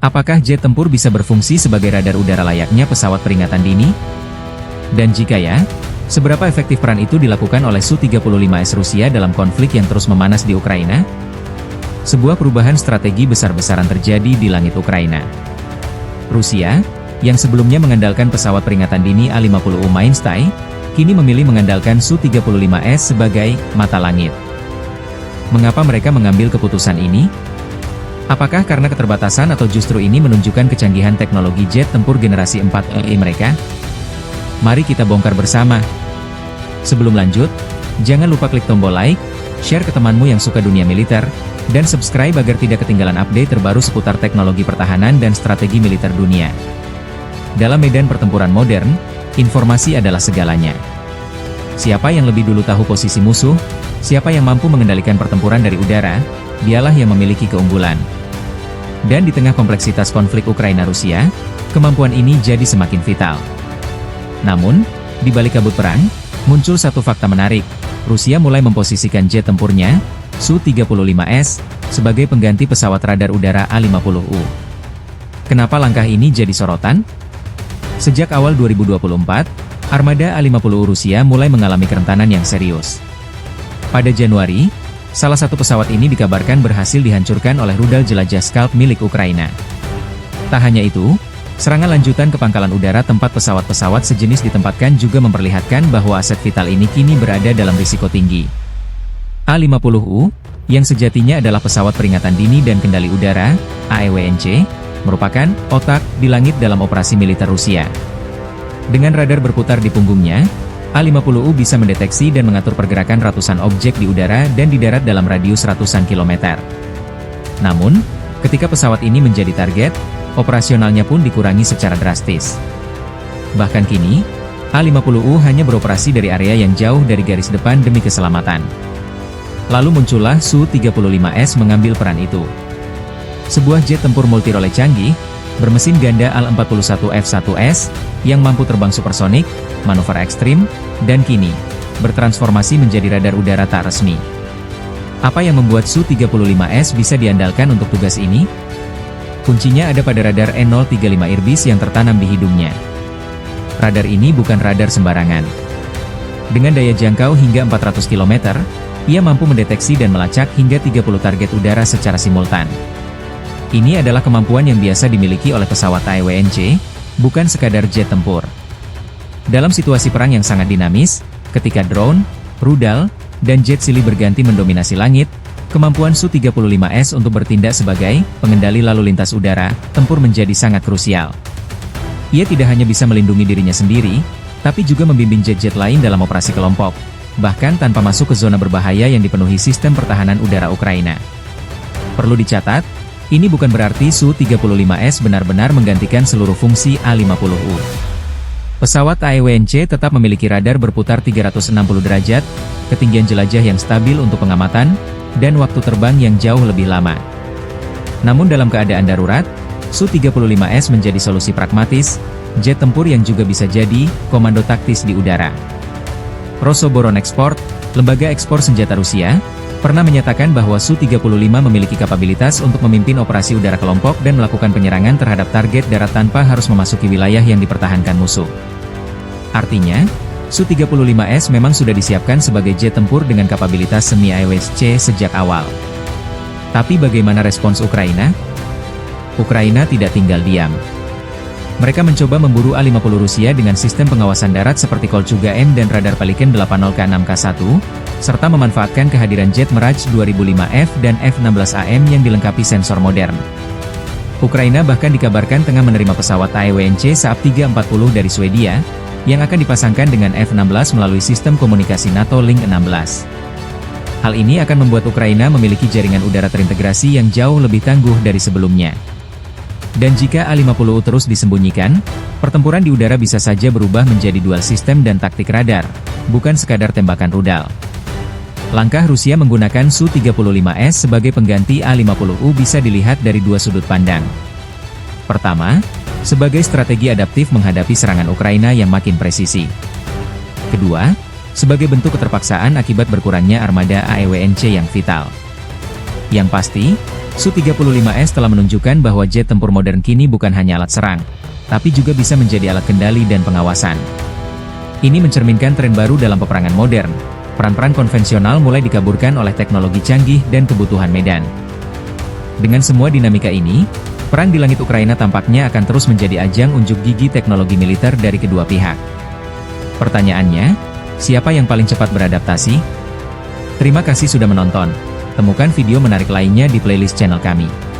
Apakah jet tempur bisa berfungsi sebagai radar udara layaknya pesawat peringatan dini? Dan jika ya, seberapa efektif peran itu dilakukan oleh Su-35S Rusia dalam konflik yang terus memanas di Ukraina? Sebuah perubahan strategi besar-besaran terjadi di langit Ukraina. Rusia, yang sebelumnya mengandalkan pesawat peringatan dini A-50U Mainstay, kini memilih mengandalkan Su-35S sebagai mata langit. Mengapa mereka mengambil keputusan ini? Apakah karena keterbatasan atau justru ini menunjukkan kecanggihan teknologi jet tempur generasi 4 mereka? Mari kita bongkar bersama. Sebelum lanjut, jangan lupa klik tombol like, share ke temanmu yang suka dunia militer, dan subscribe agar tidak ketinggalan update terbaru seputar teknologi pertahanan dan strategi militer dunia. Dalam medan pertempuran modern, informasi adalah segalanya. Siapa yang lebih dulu tahu posisi musuh, siapa yang mampu mengendalikan pertempuran dari udara, dialah yang memiliki keunggulan. Dan di tengah kompleksitas konflik Ukraina-Rusia, kemampuan ini jadi semakin vital. Namun, di balik kabut perang, muncul satu fakta menarik. Rusia mulai memposisikan jet tempurnya, Su-35S, sebagai pengganti pesawat radar udara A-50U. Kenapa langkah ini jadi sorotan? Sejak awal 2024, armada A-50U Rusia mulai mengalami kerentanan yang serius. Pada Januari, salah satu pesawat ini dikabarkan berhasil dihancurkan oleh rudal jelajah Scalp milik Ukraina. Tak hanya itu, serangan lanjutan ke pangkalan udara tempat pesawat-pesawat sejenis ditempatkan juga memperlihatkan bahwa aset vital ini kini berada dalam risiko tinggi. A-50U, yang sejatinya adalah pesawat peringatan dini dan kendali udara, AEWNC, merupakan otak di langit dalam operasi militer Rusia. Dengan radar berputar di punggungnya, A-50U bisa mendeteksi dan mengatur pergerakan ratusan objek di udara dan di darat dalam radius ratusan kilometer. Namun, ketika pesawat ini menjadi target, operasionalnya pun dikurangi secara drastis. Bahkan kini, A-50U hanya beroperasi dari area yang jauh dari garis depan demi keselamatan. Lalu muncullah Su-35S mengambil peran itu. Sebuah jet tempur multirole canggih, bermesin ganda AL-41F1S, yang mampu terbang supersonik, manuver ekstrim, dan kini, bertransformasi menjadi radar udara tak resmi. Apa yang membuat Su-35S bisa diandalkan untuk tugas ini? Kuncinya ada pada radar N035 Irbis yang tertanam di hidungnya. Radar ini bukan radar sembarangan. Dengan daya jangkau hingga 400 km, ia mampu mendeteksi dan melacak hingga 30 target udara secara simultan. Ini adalah kemampuan yang biasa dimiliki oleh pesawat AEWNC, bukan sekadar jet tempur. Dalam situasi perang yang sangat dinamis, ketika drone, rudal, dan jet silih berganti mendominasi langit, kemampuan Su-35S untuk bertindak sebagai pengendali lalu lintas udara tempur menjadi sangat krusial. Ia tidak hanya bisa melindungi dirinya sendiri, tapi juga membimbing jet-jet lain dalam operasi kelompok, bahkan tanpa masuk ke zona berbahaya yang dipenuhi sistem pertahanan udara Ukraina. Perlu dicatat, ini bukan berarti Su-35S benar-benar menggantikan seluruh fungsi A-50U. Pesawat AEWNC tetap memiliki radar berputar 360 derajat, ketinggian jelajah yang stabil untuk pengamatan, dan waktu terbang yang jauh lebih lama. Namun dalam keadaan darurat, Su-35S menjadi solusi pragmatis, jet tempur yang juga bisa jadi komando taktis di udara. Rosoboronexport, lembaga ekspor senjata Rusia, pernah menyatakan bahwa Su-35 memiliki kapabilitas untuk memimpin operasi udara kelompok dan melakukan penyerangan terhadap target darat tanpa harus memasuki wilayah yang dipertahankan musuh. Artinya, Su-35S memang sudah disiapkan sebagai jet tempur dengan kapabilitas semi AEWNC sejak awal. Tapi bagaimana respons Ukraina? Ukraina tidak tinggal diam. Mereka mencoba memburu A-50 Rusia dengan sistem pengawasan darat seperti Kolchuga-M dan radar Pelikan 80K6K1, serta memanfaatkan kehadiran jet Mirage 2005F dan F-16AM yang dilengkapi sensor modern. Ukraina bahkan dikabarkan tengah menerima pesawat AEWNC Saab 340 dari Swedia, yang akan dipasangkan dengan F-16 melalui sistem komunikasi NATO Link 16. Hal ini akan membuat Ukraina memiliki jaringan udara terintegrasi yang jauh lebih tangguh dari sebelumnya. Dan jika A-50U terus disembunyikan, pertempuran di udara bisa saja berubah menjadi dual sistem dan taktik radar, bukan sekadar tembakan rudal. Langkah Rusia menggunakan Su-35S sebagai pengganti A-50U bisa dilihat dari dua sudut pandang. Pertama, sebagai strategi adaptif menghadapi serangan Ukraina yang makin presisi. Kedua, sebagai bentuk keterpaksaan akibat berkurangnya armada AEWNC yang vital. Yang pasti, Su-35S telah menunjukkan bahwa jet tempur modern kini bukan hanya alat serang, tapi juga bisa menjadi alat kendali dan pengawasan. Ini mencerminkan tren baru dalam peperangan modern. Peran-peran konvensional mulai dikaburkan oleh teknologi canggih dan kebutuhan medan. Dengan semua dinamika ini, perang di langit Ukraina tampaknya akan terus menjadi ajang unjuk gigi teknologi militer dari kedua pihak. Pertanyaannya, siapa yang paling cepat beradaptasi? Terima kasih sudah menonton. Temukan video menarik lainnya di playlist channel kami.